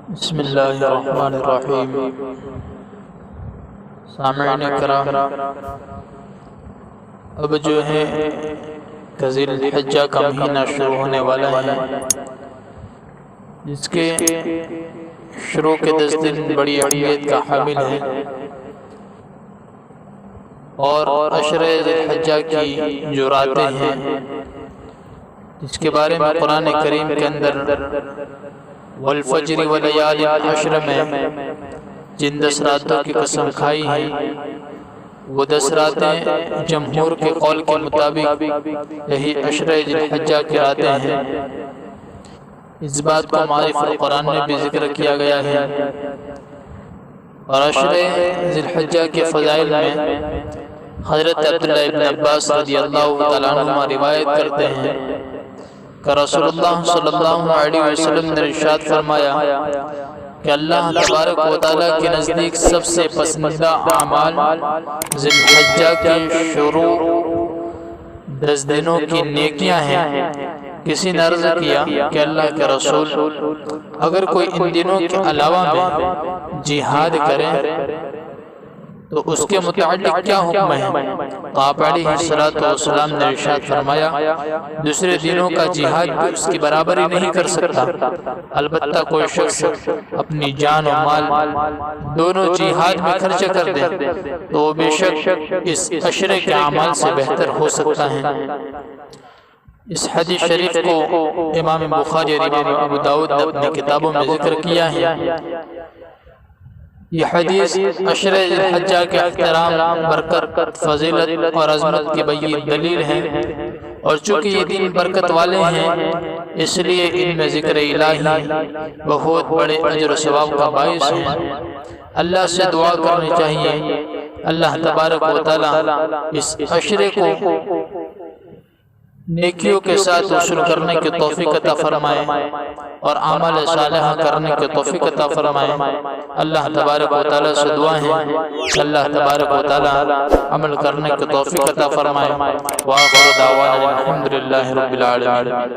بسم اللہ الرحمن الرحیم۔ سامعین کرام، اب جو ہے ذی الحجہ کا مہینہ شروع ہونے والا ہے، جس کے شروع کے 10 دن بڑی اہمیت کا حامل ہے، اور عشر ذی الحجہ کی جو راتیں ہیں جس کے بارے میں قرآن کریم کے اندر والفجر ولیال عشر میں جن 10 راتوں کی قسم کھائی ہے، وہ 10 راتیں جمہور کے قول کے مطابق یہی عشر ذی الحجہ کی راتیں ہیں۔ اس بات کو معرف القرآن میں بھی ذکر کیا گیا ہے، اور عشر ذی الحجہ کے فضائل میں حضرت عبداللہ ابن عباس رضی اللہ تعالیٰ عنہ روایت کرتے ہیں کہ رسول اللہ صلی اللہ علیہ وسلم نے ارشاد فرمایا کہ اللہ تبارک و تعالیٰ کے نزدیک سب سے پسندیدہ اعمال ذی الحجہ کے شروع 10 دنوں کی نیکیاں ہیں۔ کسی نے عرض کیا کہ اللہ کے رسول، اگر کوئی ان دنوں کے علاوہ میں جہاد کرے تو اس کے متعلق کیا حکم ہے؟ آپ علیہ السلام نے ارشاد فرمایا، دوسرے دنوں کا جہاد بھی اس کی برابری نہیں کر سکتا، البتہ کوئی شخص اپنی جان و مال دونوں جہاد میں خرچ کر دے تو وہ بے شک اس عشرے کے اعمال سے بہتر ہو سکتا ہے۔ اس حدیث شریف کو امام بخاری اور امام ابو داؤد نے اپنی کتابوں میں ذکر کیا ہے۔ یہ حدیث عشر ذی الحجہ کے احترام، برکت، فضیلت اور عظمت کی بین دلیل ہے، اور چونکہ یہ دن برکت والے ہیں اس لیے ان میں ذکر الہی بہت بڑے اجر و ثواب کا باعث ہے۔ اللہ سے دعا کرنی چاہیے اللہ تبارک و تعالی اس عشرے کو نیکیوں کے ساتھ وصول کرنے کی توفیق عطا فرمائے اور اعمال صالحہ کرنے کی توفیق عطا فرمائے۔ اللہ تبارک و تعالیٰ سے دعا ہے کہ اللہ تبارک و تعالیٰ عمل کرنے کی توفیق عطا فرمائے۔ وآخر دعوانا الحمدللہ رب العالمین۔